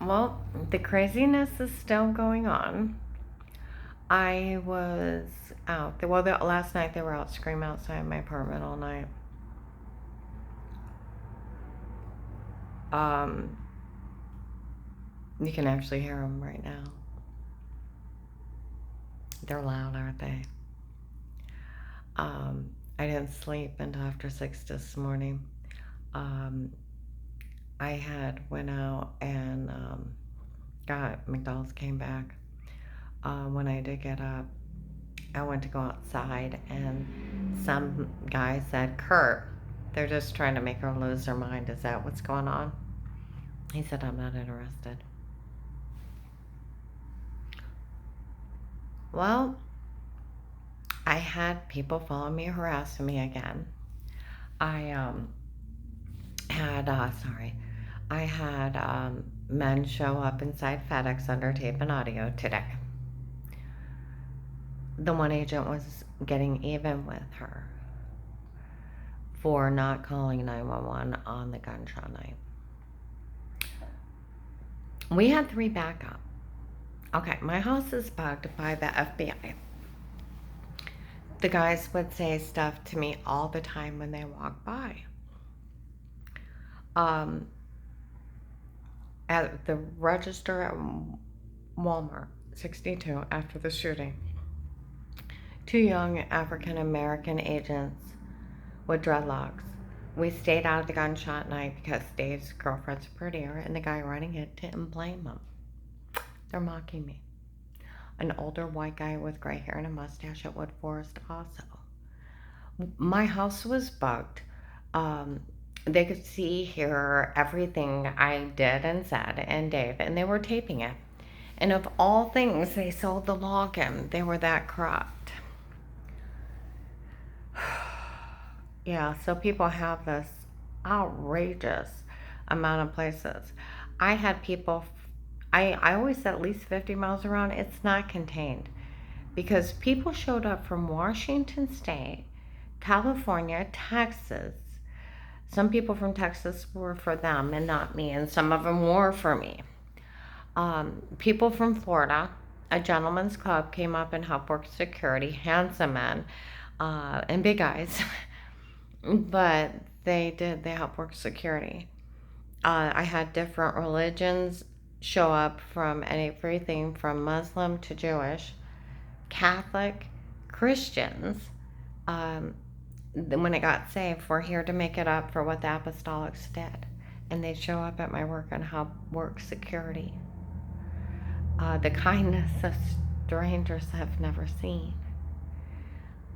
Well, the craziness is still going on. I was out. Well, last night they were out screaming outside my apartment all night. Um, you can actually hear them right now. They're loud, aren't they? I didn't sleep until after 6 this morning. Um, I had went out and got McDonald's, came back. When I did get up, I went to go outside, and some guy said, "Kurt, they're just trying to make her lose her mind. Is that what's going on?" He said, "I'm not interested." Well, I had people follow me, harassing me again. I had, sorry, I had men show up inside FedEx under tape and audio today. The one agent was getting even with her for not calling 911 on the gunshot night. We had 3 backup. Okay, my house is bugged by the FBI. The guys would say stuff to me all the time when they walk by. At the register at Walmart, 62, after the shooting, 2 young African American agents with dreadlocks. We stayed out of the gunshot night because Dave's girlfriend's prettier, and the guy running it didn't blame him. They're mocking me. An older white guy with gray hair and a mustache at Wood Forest also. My house was bugged. They could see, hear everything I did and said, and Dave, and they were taping it. And of all things, they sold the login. They were that corrupt. Yeah, so people have this outrageous amount of places. I had people, I always said at least 50 miles around. It's not contained because people showed up from Washington State, California, Texas. Some people from Texas were for them and not me, and some of them were for me. People from Florida, a gentleman's club came up and helped work security, handsome men, and big guys, but they helped work security. I had different religions show up, from everything from Muslim to Jewish, Catholic, Christians. When it got saved, we're here to make it up for what the apostolics did. And they show up at my work and help work security. The kindness of strangers I've never seen.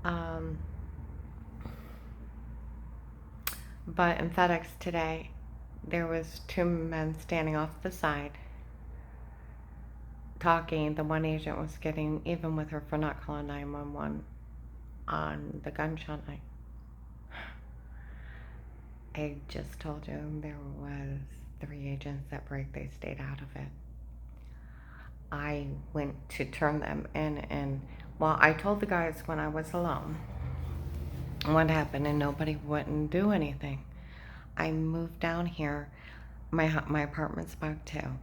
But in FedEx today, there was 2 men standing off the side talking. The one agent was getting even with her for not calling 911 on the gunshot night. I just told you there was 3 agents that break. They stayed out of it. I went to turn them in, and well, I told the guys when I was alone what happened, and nobody wouldn't do anything. I moved down here. My apartment's bugged too.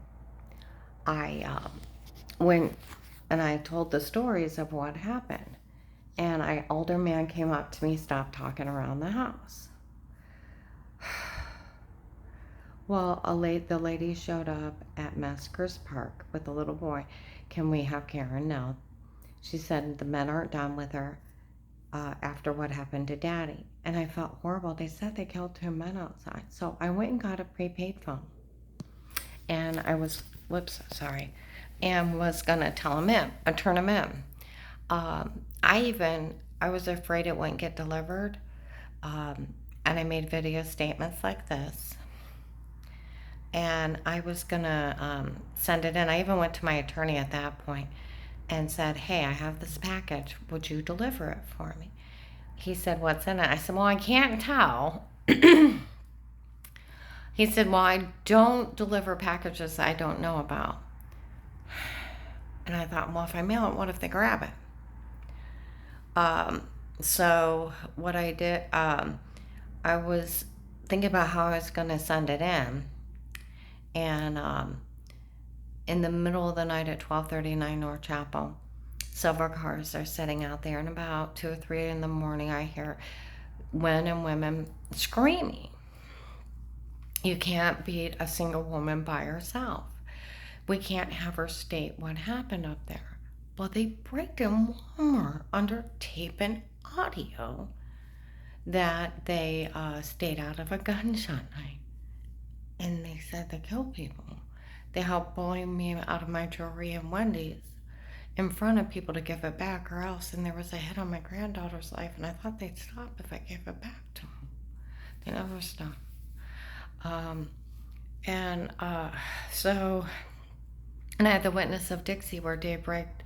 I went and I told the stories of what happened, and an older man came up to me, stopped talking around the house. Well, the lady showed up at Maskers Park with a little boy. "Can we have Karen?" No. She said the men aren't done with her after what happened to Daddy. And I felt horrible. They said they killed 2 men outside. So I went and got a prepaid phone. And I was, and was going to tell him in, turn him in. I was afraid it wouldn't get delivered. And I made video statements like this. And I was going to send it in. I even went to my attorney at that point and said, "Hey, I have this package. Would you deliver it for me?" He said, "What's in it?" I said, "Well, I can't tell." He said, "Well, I don't deliver packages I don't know about." And I thought, well, if I mail it, what if they grab it? So what I did, I was thinking about how I was going to send it in. And in the middle of the night at 1239 North Chapel. Silver cars are sitting out there, and about 2 or 3 in the morning, I hear men and women screaming. You can't beat a single woman by herself. We can't have her state what happened up there. Well, they break in Walmart under tape and audio that they stayed out of a gunshot night. And they said they killed people. They helped bully me out of my jewelry and Wendy's in front of people to give it back, or else. And there was a hit on my granddaughter's life, and I thought they'd stop if I gave it back to them. They never stopped. And I had the witness of Dixie where Dave bragged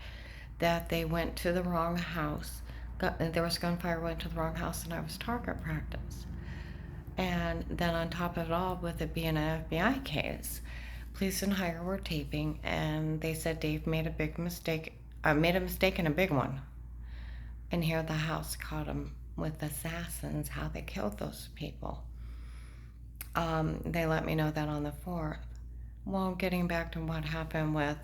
that they went to the wrong house. There was gunfire, went to the wrong house, and I was target practice. And then on top of it all, with it being an FBI case, police and hire were taping, and they said Dave made a big mistake, made a mistake and a big one. And here the house caught him with assassins, how they killed those people. They let me know that on the 4th. Well, getting back to what happened with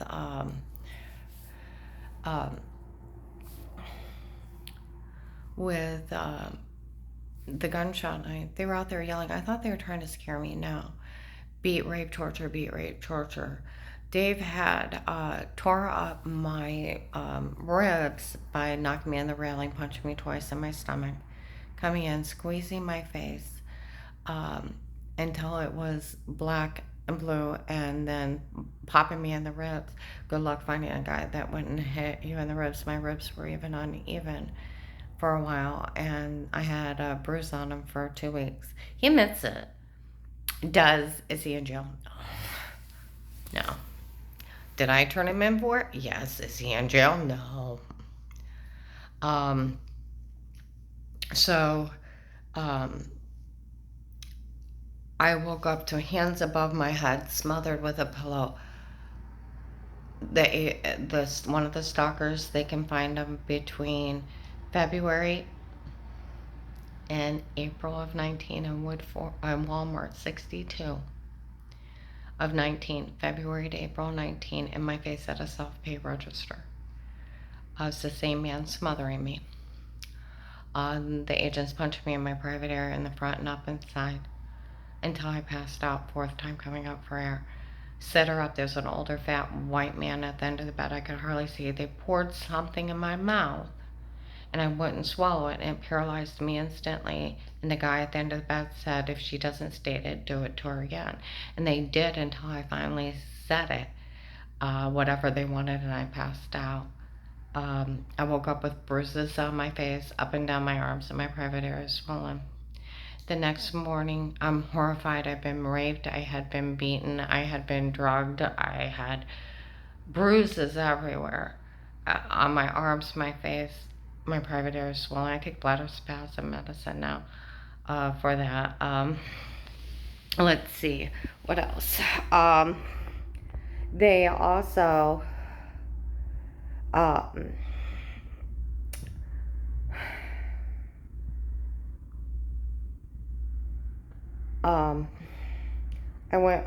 the gunshot night, they were out there yelling. I thought they were trying to scare me. No. Beat, rape, torture, beat, rape, torture. Dave had tore up my ribs by knocking me on the railing, punching me twice in my stomach, coming in, squeezing my face until it was black and blue, and then popping me in the ribs. Good luck finding a guy that wouldn't hit you in the ribs. My ribs were even uneven for a while, and I had a bruise on him for 2 weeks. He admits it. Is he in jail? No. Did I turn him in for it? Yes. Is he in jail? No. I woke up to hands above my head, smothered with a pillow. One of the stalkers, they can find them between February and April of 19 in Walmart 62 of 19, February to April 19, in my face at a self-pay register. It's the same man smothering me. The agents punched me in my private area in the front and up inside until I passed out, 4th time coming up for air. Set her up. There's an older fat white man at the end of the bed. I could hardly see. They poured something in my mouth and I wouldn't swallow it, and it paralyzed me instantly. And the guy at the end of the bed said, if she doesn't state it, do it to her again. And they did until I finally said it, whatever they wanted, and I passed out. I woke up with bruises on my face, up and down my arms, and my private area swollen. The next morning, I'm horrified. I've been raped. I had been beaten. I had been drugged. I had bruises everywhere on my arms, my face, my private area swollen. I take bladder spasm medicine now for that. Let's see. What else? They also... I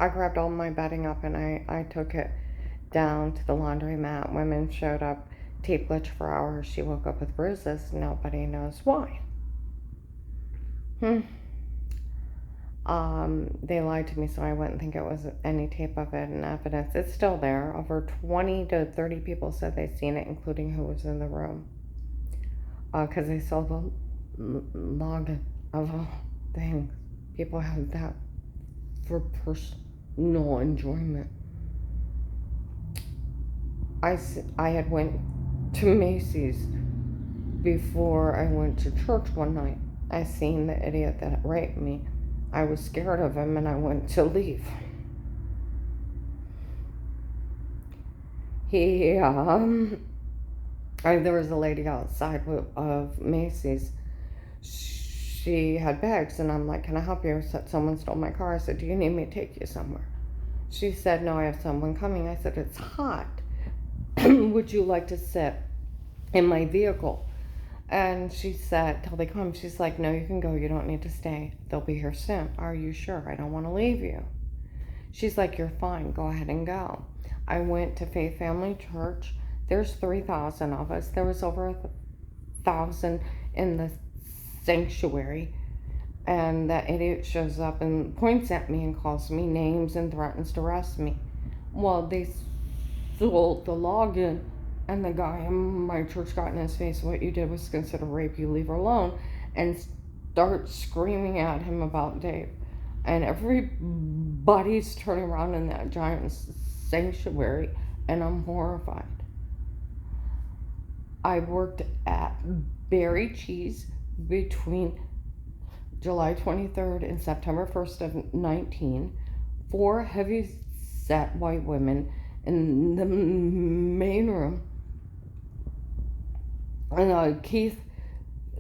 grabbed all my bedding up and I took it down to the laundromat. Women showed up, tape glitch for hours. She woke up with bruises. Nobody knows why. They lied to me, so I wouldn't think it was any tape of it and evidence. It's still there. Over 20 to 30 people said they've seen it, including who was in the room. Because they saw the log of all things. People have that for personal enjoyment. I had went to Macy's before I went to church one night. I seen the idiot that raped me. I was scared of him and I went to leave. There was a lady outside of Macy's. She had bags, and I'm like, can I help you? Someone stole my car. I said, do you need me to take you somewhere? She said, no, I have someone coming. I said, it's hot. Would you like to sit in my vehicle? And she said, till they come, she's like, no, you can go. You don't need to stay. They'll be here soon. Are you sure? I don't want to leave you. She's like, you're fine, go ahead and go. I went to Faith Family Church. There's 3,000 of us. There was over 1,000 in the sanctuary. And that idiot shows up and points at me and calls me names and threatens to arrest me. Well, they sold the login, and the guy in my church got in his face. What you did was considered rape. You leave her alone. And start screaming at him about Dave. And everybody's turning around in that giant sanctuary, and I'm horrified. I worked at Berry Cheese between July 23rd and September 1st of 19. 4 heavy-set white women in the main room. And Keith,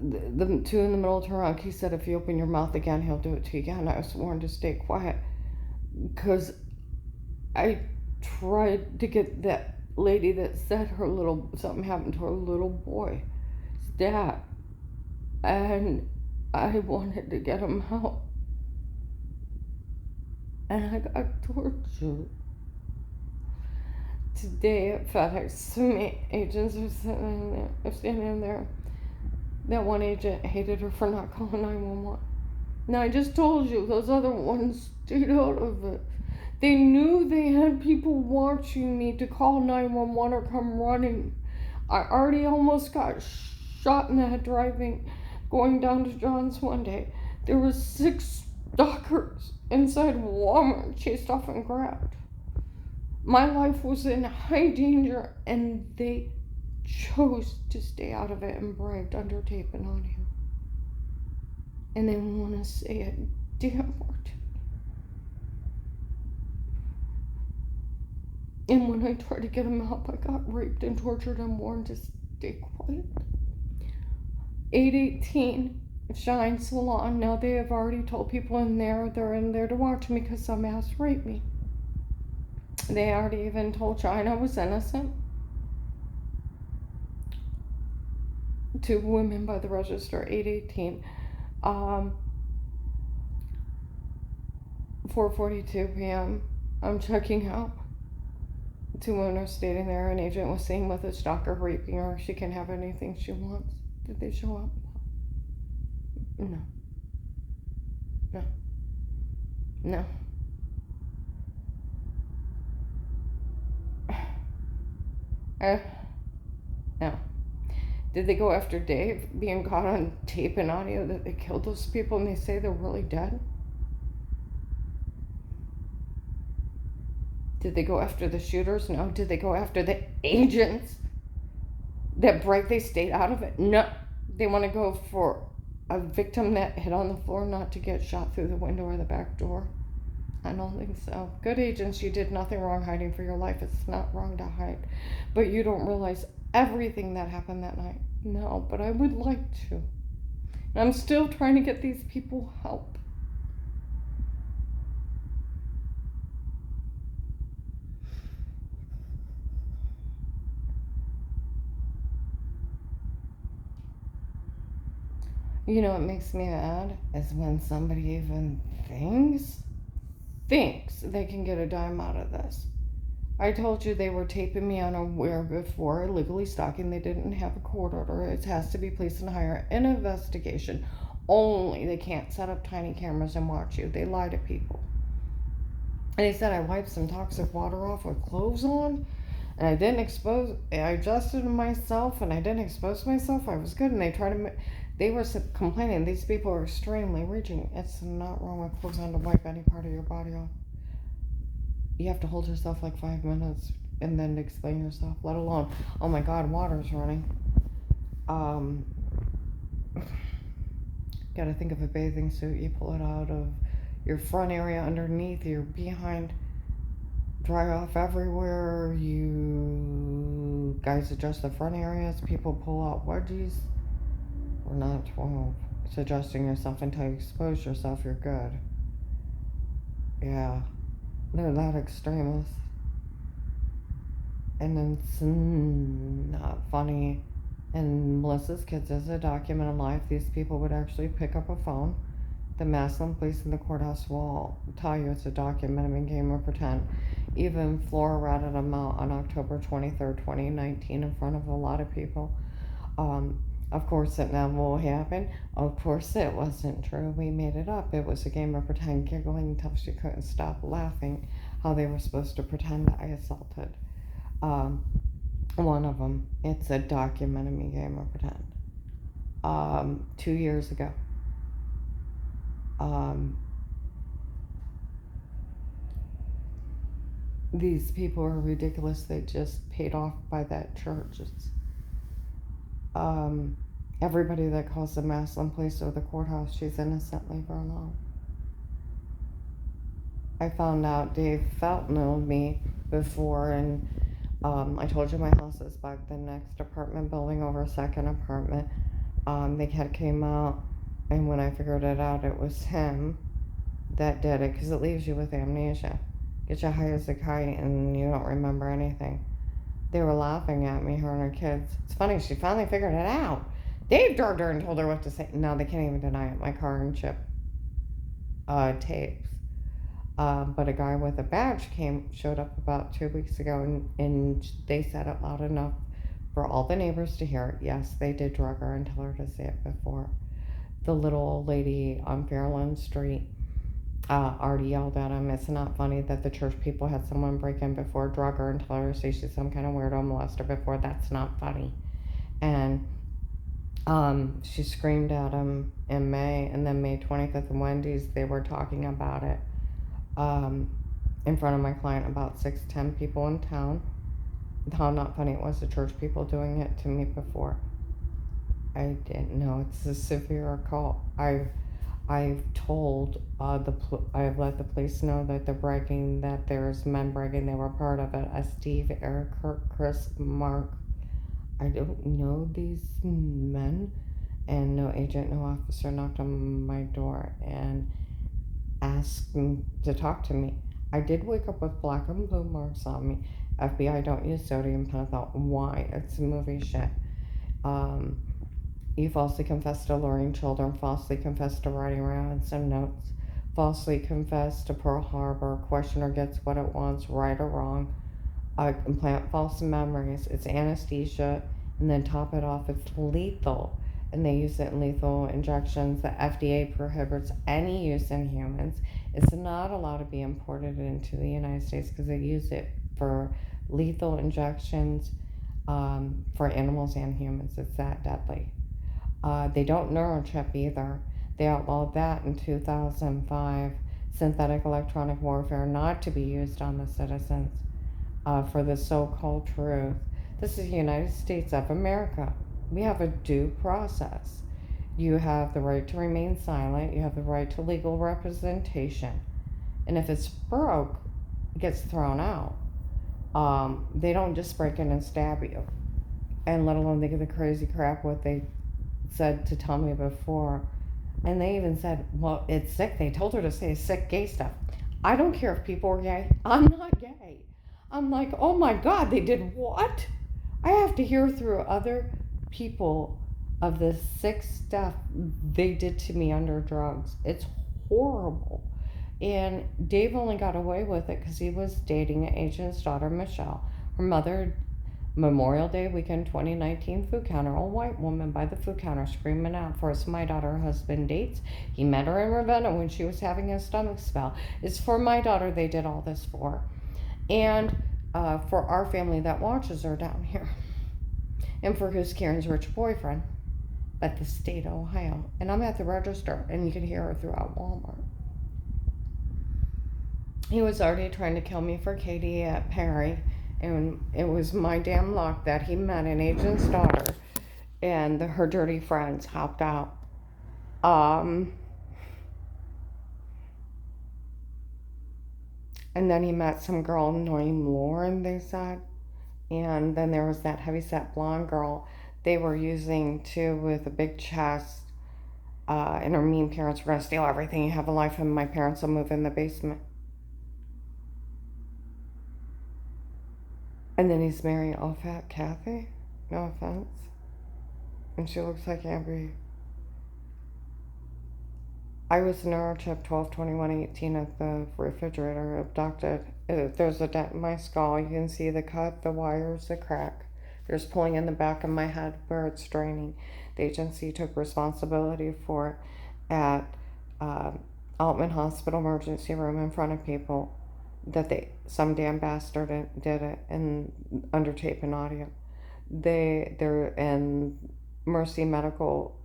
the 2 in the middle turned around. Keith said, if you open your mouth again, he'll do it to you again. I was warned to stay quiet because I tried to get that lady that said something happened to her little boy's dad, and I wanted to get him out, and I got tortured. Today at FedEx, so many agents are standing there. That one agent hated her for not calling 911. Now, I just told you, those other ones stayed out of it. They knew they had people watching me to call 911 or come running. I already almost got shot in the head driving, going down to John's one day. There were 6 stalkers inside Walmart, chased off and grabbed. My life was in high danger, and they chose to stay out of it and bragged under tape and audio. And they want to say a damn word to me. And when I tried to get him help, I got raped and tortured and warned to stay quiet. 818 Shine Salon. Now they have already told people in there they're in there to watch me because some ass raped me. They already even told Shine I was innocent. 2 women by the register. 818. 4:42 p.m. I'm checking out. 2 women are standing there. An agent was saying with a stalker raping her, she can have anything she wants. Did they show up? No. No. No. No. Did they go after Dave being caught on tape and audio that they killed those people and they say they're really dead? Did they go after the shooters? No. Did they go after the agents that brag they stayed out of it? No. They want to go for a victim that hit on the floor not to get shot through the window or the back door. I don't think so. Good agents, you did nothing wrong hiding for your life. It's not wrong to hide. But you don't realize everything that happened that night. No, but I would like to. And I'm still trying to get these people help. You know what makes me mad is when somebody even thinks they can get a dime out of this. I told you they were taping me unaware before, illegally stalking. They didn't have a court order. It has to be police and hire an investigation only. They can't set up tiny cameras and watch you. They lie to people. And he said I wiped some toxic water off with clothes on, and I adjusted myself, and I didn't expose myself. I was good. And they were complaining these people are extremely reaching. It's not wrong with clothes on to wipe any part of your body off. You have to hold yourself like 5 minutes and then explain yourself, let alone, oh my God, water's running. Gotta think of a bathing suit. You pull it out of your front area underneath, your behind, dry off everywhere. You guys adjust the front areas. People pull out wedgies. We're not 12. It's adjusting yourself until you expose yourself. You're good. Yeah. They're that extremist. And it's not funny. In Melissa's Kids as a documented life, these people would actually pick up a phone The Maslin police in the courthouse will tell you it's a documentary game of pretend. Even Flora ratted them out on October 23rd, 2019, in front of a lot of people. Of course, it never will happen. Of course, it wasn't true. We made it up. It was a game of pretend, giggling until she couldn't stop laughing. How they were supposed to pretend that I assaulted one of them. It's a documentary game of pretend. 2 years ago. These people are ridiculous. They just paid off by that church. It's, everybody that calls the Maslin police or the courthouse, she's innocent. Leave her alone. I found out Dave Felt knew me before, and I told you my house is like the next apartment building over a second apartment. They had came out, and when I figured it out, it was him that did it, because it leaves you with amnesia. Get you high as a kite and you don't remember anything. They were laughing at me, her and her kids. It's funny, she finally figured it out. Dave drugged her and told her what to say. No, they can't even deny it. My car and chip tapes. But a guy with a badge showed up about 2 weeks ago, and they said it loud enough for all the neighbors to hear it. Yes, they did drug her and tell her to say it before. The little old lady on Fairland Street already yelled at him. It's not funny that the church people had someone break in before, drug her, and tell her to say she's some kind of weirdo molester before. That's not funny. And she screamed at him in May, and then May 25th in Wendy's, they were talking about it in front of my client, about 6-10 people in town. How not funny it was, the church people doing it to me before. I didn't know it's a severe assault. I've told I've let the police know that they're bragging, that there's men bragging they were part of it. Steve, Eric, Kurt, Chris, Mark. I don't know these men, and no agent, no officer knocked on my door and asked to talk to me. I did wake up with black and blue marks on me. FBI don't use sodium pentothal. Why? It's movie shit. You falsely confessed to luring children, falsely confessed to writing around some notes, falsely confessed to Pearl Harbor. Questioner gets what it wants, right or wrong. Implant false memories. It's anesthesia, and then top it off, it's lethal. And they use it in lethal injections. The FDA prohibits any use in humans. It's not allowed to be imported into the United States because they use it for lethal injections for animals and humans. It's that deadly. They don't neurochip either. They outlawed that in 2005. Synthetic electronic warfare not to be used on the citizens for the so-called truth. This is the United States of America. We have a due process. You have the right to remain silent. You have the right to legal representation. And if it's broke, it gets thrown out. They don't just break in and stab you. And let alone think of the crazy crap what they said to tell me before. And they even said, well, it's sick. They told her to say sick gay stuff. I don't care if people are gay. I'm not gay. I'm like, oh my God, they did what? I have to hear through other people of the sick stuff they did to me under drugs. It's horrible. And Dave only got away with it because he was dating an agent's daughter, Michelle. Her mother, Memorial Day weekend 2019 food counter, a white woman by the food counter screaming out for us. My daughter husband dates. He met her in Ravenna when she was having a stomach spell. It's for my daughter they did all this for. And for our family that watches her down here. And for his Karen's rich boyfriend at the state of Ohio. And I'm at the register, and you can hear her throughout Walmart. He was already trying to kill me for Katie at Perry, and it was my damn luck that he met an agent's daughter, and her dirty friends helped out. And then he met some girl named Lauren, they said. And then there was that heavyset blonde girl they were using too, with a big chest. And her mean parents were going to steal everything. You have a life, and my parents will move in the basement. And then he's marrying all fat Kathy. No offense. And she looks like Amber. I was neurochip 12/21/18 at the refrigerator, abducted. There's a dent in my skull. You can see the cut, the wires, the crack. There's pulling in the back of my head where it's draining. The agency took responsibility for it at Altman Hospital emergency room in front of people that some damn bastard did it and under tape and audio. They're in Mercy Medical.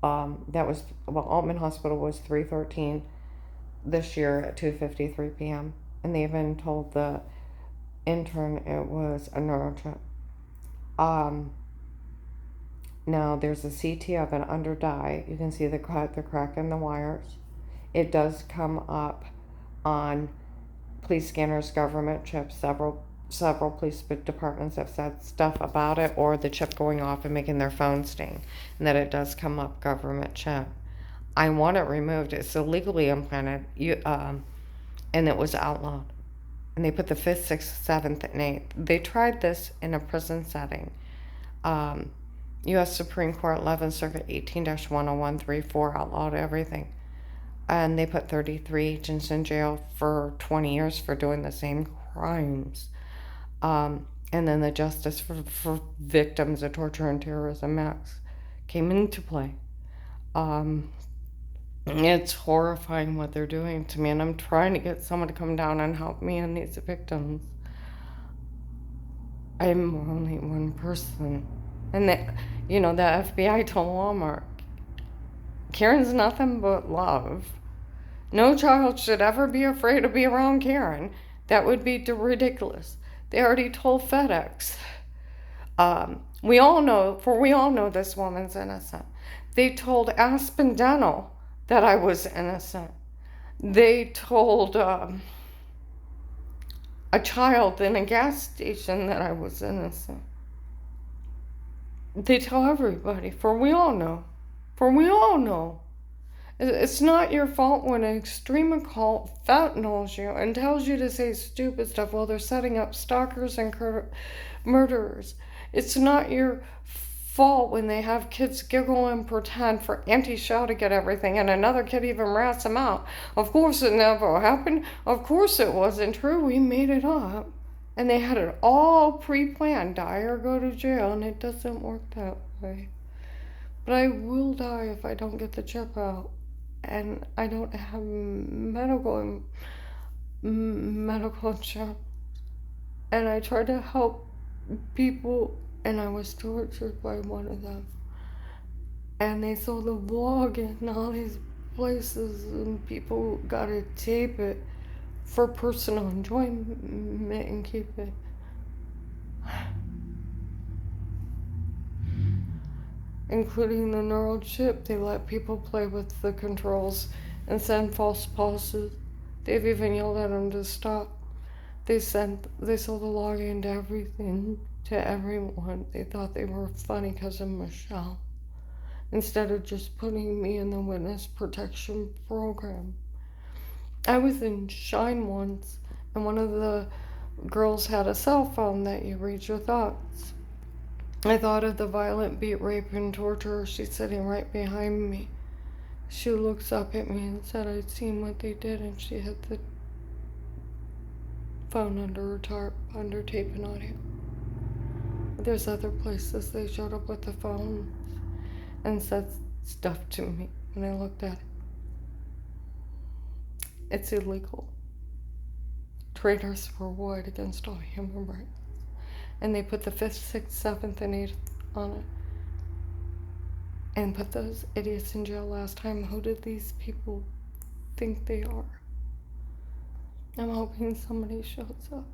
Altman Hospital was 313 this year at 2:53 p.m. and they even told the intern it was a neurochip. Now there's a CT of it under dye. You can see the cut, the crack in the wires. It does come up on police scanners, government chips. Several police departments have said stuff about it, or the chip going off and making their phone sting, and that it does come up government chip. I want it removed. It's illegally implanted, and it was outlawed. And they put the 5th, 6th, 7th, and 8th. They tried this in a prison setting. U.S. Supreme Court 11th Circuit 18-10134 outlawed everything. And they put 33 agents in jail for 20 years for doing the same crimes. And then the Justice for Victims of Torture and Terrorism Acts came into play. It's horrifying what they're doing to me, and I'm trying to get someone to come down and help me and these victims. I'm only one person. And the FBI told Walmart, Karen's nothing but love. No child should ever be afraid to be around Karen. That would be ridiculous. They already told FedEx. We all know this woman's innocent. They told Aspen Dental that I was innocent. They told a child in a gas station that I was innocent. They tell everybody, for we all know. It's not your fault when an extreme occult fentanyls you and tells you to say stupid stuff while they're setting up stalkers and murderers. It's not your fault when they have kids giggle and pretend for Auntie Shaw to get everything and another kid even rats them out. Of course it never happened. Of course it wasn't true. We made it up. And they had it all pre-planned. Die or go to jail, and it doesn't work that way. But I will die if I don't get the chip out. And I don't have medical insurance. And I tried to help people, and I was tortured by one of them. And they saw the vlog in all these places, and people got to tape it for personal enjoyment and keep it. Including the neural chip, they let people play with the controls and send false pulses. They've even yelled at them to stop. They sold the login to everything, to everyone. They thought they were funny because of Michelle, instead of just putting me in the witness protection program. I was in Shine once, and one of the girls had a cell phone that you read your thoughts. I thought of the violent beat, rape, and torture. She's sitting right behind me. She looks up at me and said I'd seen what they did, and she had the phone under her tarp, under tape and audio. There's other places they showed up with the phone and said stuff to me, and I looked at it. It's illegal. Traitors for what against all human rights. And they put the 5th, 6th, 7th, and 8th on it. And put those idiots in jail last time. Who did these people think they are? I'm hoping somebody shows up.